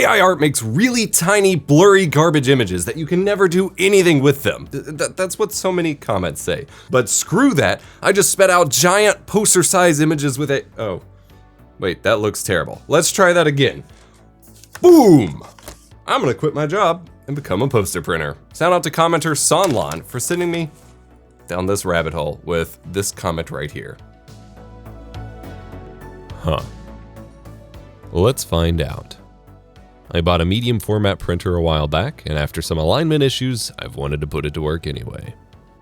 AI art makes really tiny, blurry garbage images that you can never do anything with them. That's what so many comments say. But screw that, I just spit out giant poster-size images with it. Oh, wait, that looks terrible. Let's try that again. Boom! I'm gonna quit my job and become a poster printer. Shout out to commenter Sonlon for sending me down this rabbit hole with this comment right here. Huh. Let's find out. I bought a medium format printer a while back, and after some alignment issues, I've wanted to put it to work anyway.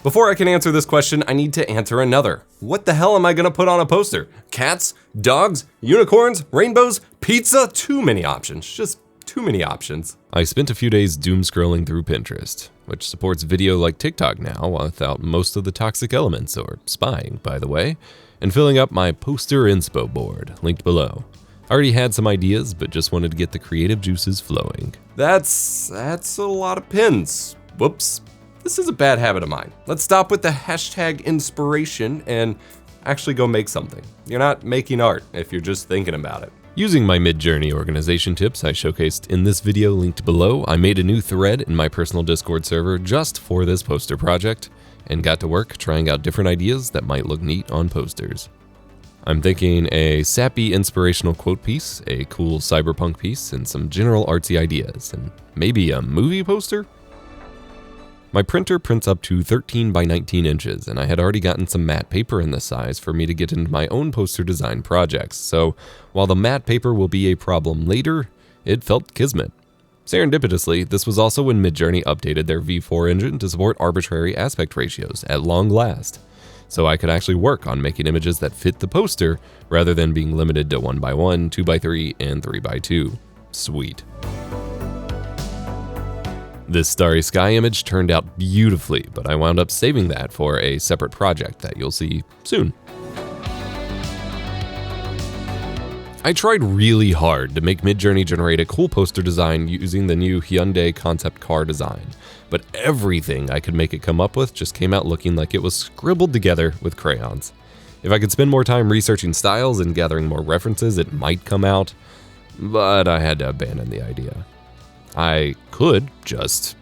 Before I can answer this question, I need to answer another. What the hell am I gonna put on a poster? Cats? Dogs? Unicorns? Rainbows? Pizza? Too many options, just too many options. I spent a few days doom scrolling through Pinterest, which supports video like TikTok now without most of the toxic elements, or spying, by the way, and filling up my poster inspo board, linked below. I already had some ideas, but just wanted to get the creative juices flowing. That's a lot of pins. Whoops. This is a bad habit of mine. Let's stop with the hashtag inspiration and actually go make something. You're not making art if you're just thinking about it. Using my Midjourney organization tips I showcased in this video linked below, I made a new thread in my personal Discord server just for this poster project, and got to work trying out different ideas that might look neat on posters. I'm thinking a sappy inspirational quote piece, a cool cyberpunk piece, and some general artsy ideas, and maybe a movie poster? My printer prints up to 13 by 19 inches, and I had already gotten some matte paper in this size for me to get into my own poster design projects, so while the matte paper will be a problem later, it felt kismet. Serendipitously, this was also when Midjourney updated their V4 engine to support arbitrary aspect ratios at long last, so I could actually work on making images that fit the poster rather than being limited to 1x1, 2x3, and 3x2. Sweet. This starry sky image turned out beautifully, but I wound up saving that for a separate project that you'll see soon. I tried really hard to make Midjourney generate a cool poster design using the new Hyundai concept car design, but everything I could make it come up with just came out looking like it was scribbled together with crayons. If I could spend more time researching styles and gathering more references, it might come out, but I had to abandon the idea. I could just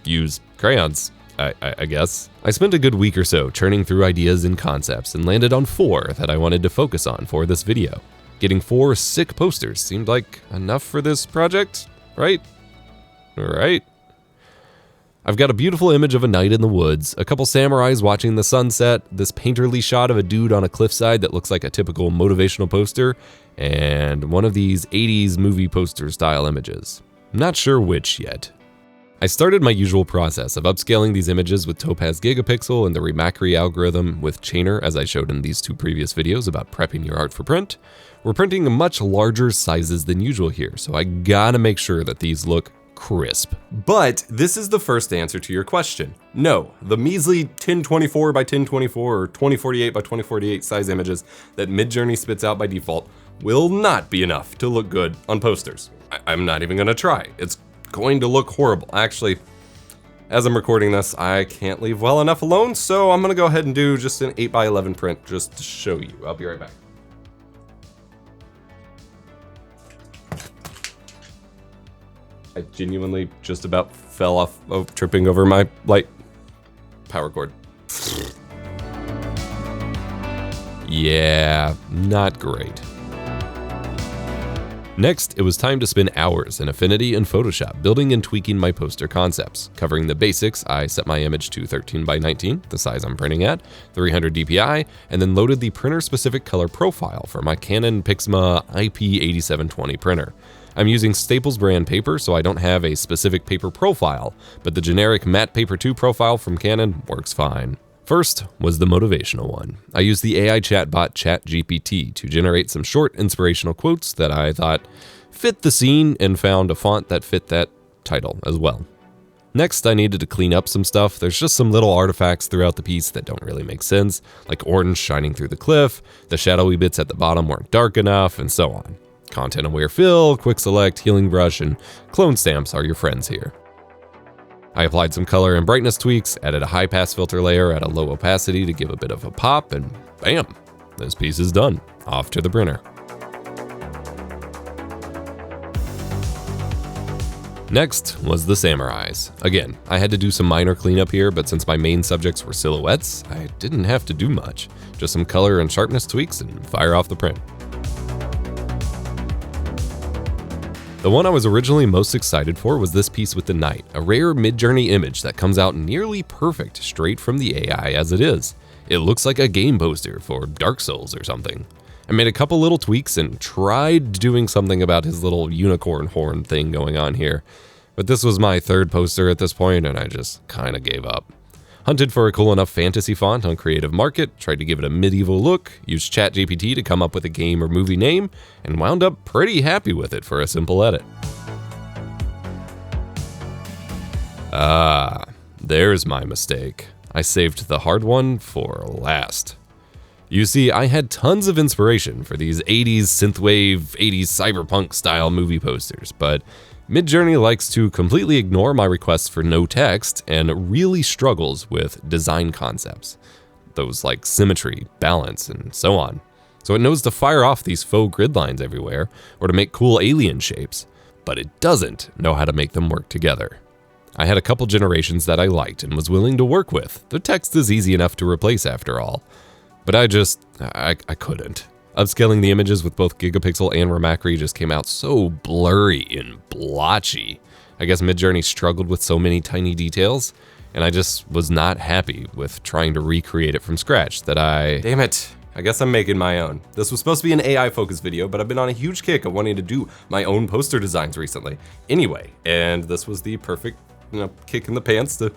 use crayons, I guess. I spent a good week or so churning through ideas and concepts and landed on 4 that I wanted to focus on for this video. Getting 4 sick posters seemed like enough for this project, right? Right? I've got a beautiful image of a night in the woods, a couple samurais watching the sunset, this painterly shot of a dude on a cliffside that looks like a typical motivational poster, and one of these 80s movie poster style images. Not sure which yet. I started my usual process of upscaling these images with Topaz Gigapixel and the Remacry algorithm with Chainer, as I showed in these 2 previous videos about prepping your art for print. We're printing much larger sizes than usual here, so I gotta make sure that these look crisp. But this is the first answer to your question. No, the measly 1024 by 1024 or 2048 by 2048 size images that Midjourney spits out by default will not be enough to look good on posters. I'm not even gonna try. It's going to look horrible. Actually, as I'm recording this, I can't leave well enough alone, so I'm gonna go ahead and do just an 8x11 print just to show you. I'll be right back. I genuinely just about fell off of tripping over my light power cord. Yeah, not great. Next, it was time to spend hours in Affinity and Photoshop building and tweaking my poster concepts. Covering the basics, I set my image to 13 by 19, the size I'm printing at, 300 dpi, and then loaded the printer-specific color profile for my Canon Pixma IP8720 printer. I'm using Staples brand paper, so I don't have a specific paper profile, but the generic matte paper 2 profile from Canon works fine. First was the motivational one. I used the AI chatbot ChatGPT to generate some short inspirational quotes that I thought fit the scene and found a font that fit that title as well. Next, I needed to clean up some stuff. There's just some little artifacts throughout the piece that don't really make sense, like orange shining through the cliff, the shadowy bits at the bottom weren't dark enough, and so on. Content-aware fill, quick select, healing brush, and clone stamps are your friends here. I applied some color and brightness tweaks, added a high pass filter layer at a low opacity to give a bit of a pop, and bam, this piece is done. Off to the printer. Next was the samurais. Again, I had to do some minor cleanup here, but since my main subjects were silhouettes, I didn't have to do much. Just some color and sharpness tweaks and fire off the print. The one I was originally most excited for was this piece with the knight, a rare Midjourney image that comes out nearly perfect straight from the AI as it is. It looks like a game poster for Dark Souls or something. I made a couple little tweaks and tried doing something about his little unicorn horn thing going on here, but this was my third poster at this point and I just kinda gave up. Hunted for a cool enough fantasy font on Creative Market, tried to give it a medieval look, used ChatGPT to come up with a game or movie name, and wound up pretty happy with it for a simple edit. Ah, there's my mistake. I saved the hard one for last. You see, I had tons of inspiration for these 80s synthwave, 80s cyberpunk style movie posters, but Midjourney likes to completely ignore my requests for no text and really struggles with design concepts. Those like symmetry, balance, and so on. So it knows to fire off these faux grid lines everywhere, or to make cool alien shapes, but it doesn't know how to make them work together. I had a couple generations that I liked and was willing to work with. The text is easy enough to replace after all. But I couldn't. Upscaling the images with both Gigapixel and Ramakri just came out so blurry and blotchy. I guess Midjourney struggled with so many tiny details, and I just was not happy with trying to recreate it from scratch that Damn it. I guess I'm making my own. This was supposed to be an AI focused video, but I've been on a huge kick of wanting to do my own poster designs recently. Anyway, and this was the perfect, kick in the pants to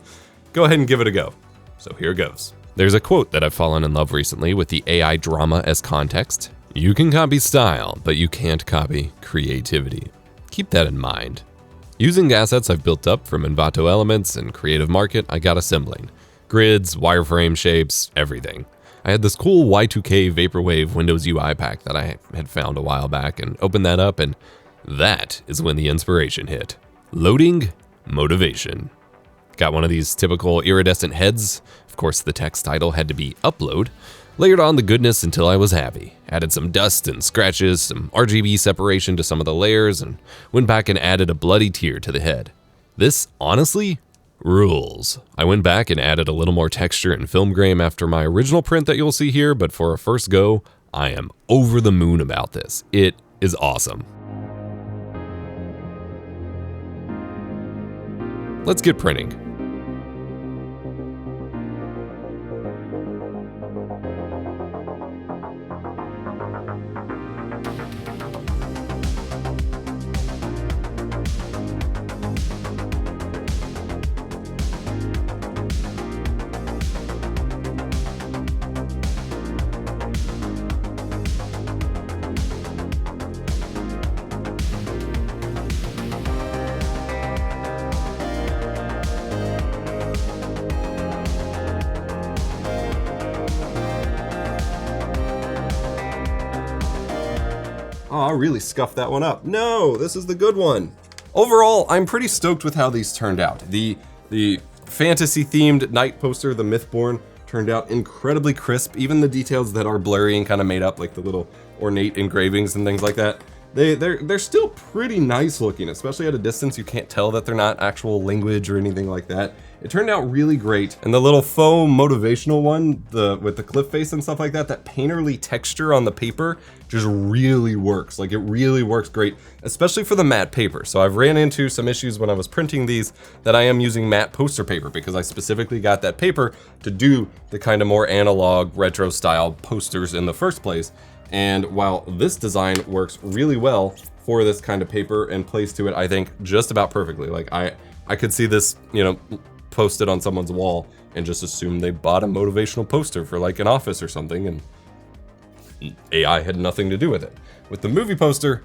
go ahead and give it a go. So here goes. There's a quote that I've fallen in love recently with the AI drama as context. You can copy style, but you can't copy creativity. Keep that in mind. Using assets I've built up from Envato Elements and Creative Market, I got assembling. Grids, wireframe shapes, everything. I had this cool Y2K Vaporwave Windows UI pack that I had found a while back and opened that up, and that is when the inspiration hit. Loading motivation. Got one of these typical iridescent heads. Of course, the text title had to be Upload. Layered on the goodness until I was happy. Added some dust and scratches, some RGB separation to some of the layers, and went back and added a bloody tear to the head. This, honestly, rules. I went back and added a little more texture and film grain after my original print that you'll see here, but for a first go, I am over the moon about this. It is awesome. Let's get printing. Oh, I really scuffed that one up. No, this is the good one. Overall, I'm pretty stoked with how these turned out. The fantasy themed night poster, the Mythborn, turned out incredibly crisp. Even the details that are blurry and kind of made up, like the little ornate engravings and things like that, they're still pretty nice looking, especially at a distance. You can't tell that they're not actual language or anything like that. It turned out really great. And the little faux motivational one, with the cliff face and stuff like that, that painterly texture on the paper just really works. Like, it really works great, especially for the matte paper. So I've ran into some issues when I was printing these that I am using matte poster paper because I specifically got that paper to do the kind of more analog retro style posters in the first place. And while this design works really well for this kind of paper and plays to it, I think just about perfectly. Like, I could see this, posted on someone's wall and just assume they bought a motivational poster for like an office or something, and AI had nothing to do with it. With the movie poster,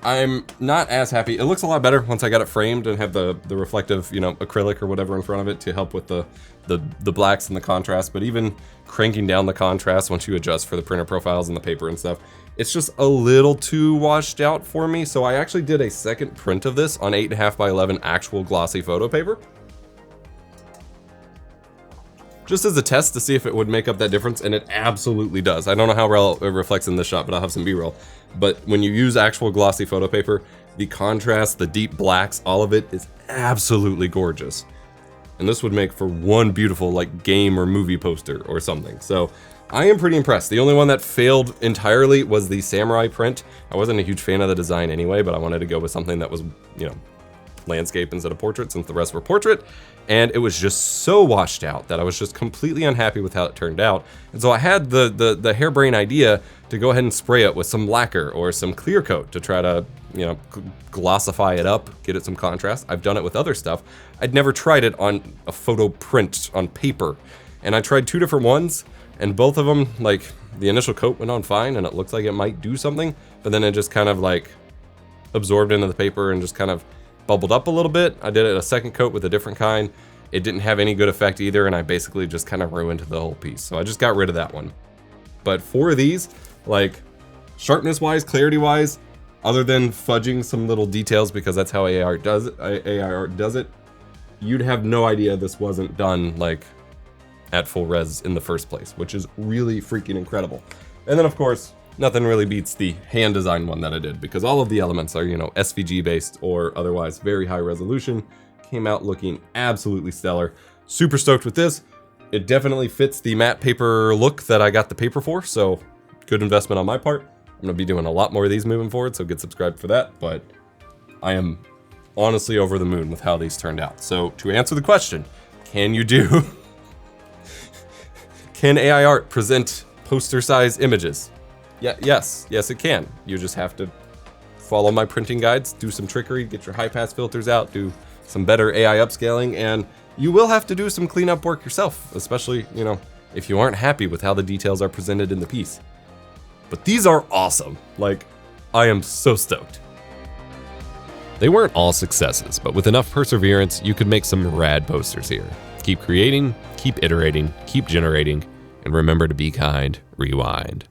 I'm not as happy. It looks a lot better once I got it framed and have the reflective, acrylic or whatever in front of it to help with the blacks and the contrast. But even cranking down the contrast once you adjust for the printer profiles and the paper and stuff, it's just a little too washed out for me. So I actually did a second print of this on 8.5 by 11 actual glossy photo paper, just as a test to see if it would make up that difference, and it absolutely does. I don't know how well it reflects in this shot, but I'll have some B-roll. But when you use actual glossy photo paper, the contrast, the deep blacks, all of it is absolutely gorgeous. And this would make for one beautiful like game or movie poster or something. So I am pretty impressed. The only one that failed entirely was the samurai print. I wasn't a huge fan of the design anyway, but I wanted to go with something that was, you know, landscape instead of portrait, since the rest were portrait. And it was just so washed out that I was just completely unhappy with how it turned out. And so I had the harebrained idea to go ahead and spray it with some lacquer or some clear coat to try to, you know, glossify it up, get it some contrast. I've done it with other stuff. I'd never tried it on a photo print on paper. And I tried 2 different ones, and both of them, like, the initial coat went on fine and it looks like it might do something, but then it just kind of like absorbed into the paper and just kind of bubbled up a little bit. I did it a second coat with a different kind. It didn't have any good effect either, and I basically just kind of ruined the whole piece. So I just got rid of that one. But for these, like, sharpness-wise, clarity-wise, other than fudging some little details because that's how AI art does it, you'd have no idea this wasn't done, like, at full res in the first place, which is really freaking incredible. And then, of course, nothing really beats the hand design one that I did, because all of the elements are, you know, SVG based or otherwise very high resolution. Came out looking absolutely stellar. Super stoked with this. It definitely fits the matte paper look that I got the paper for, so good investment on my part. I'm gonna be doing a lot more of these moving forward, so get subscribed for that, but I am honestly over the moon with how these turned out. So to answer the question, can you do, can AI art present poster size images? Yeah, yes, it can. You just have to follow my printing guides, do some trickery, get your high pass filters out, do some better AI upscaling, and you will have to do some cleanup work yourself, especially, you know, if you aren't happy with how the details are presented in the piece. But these are awesome. Like, I am so stoked. They weren't all successes, but with enough perseverance, you could make some rad posters here. Keep creating, keep iterating, keep generating, and remember to be kind, rewind.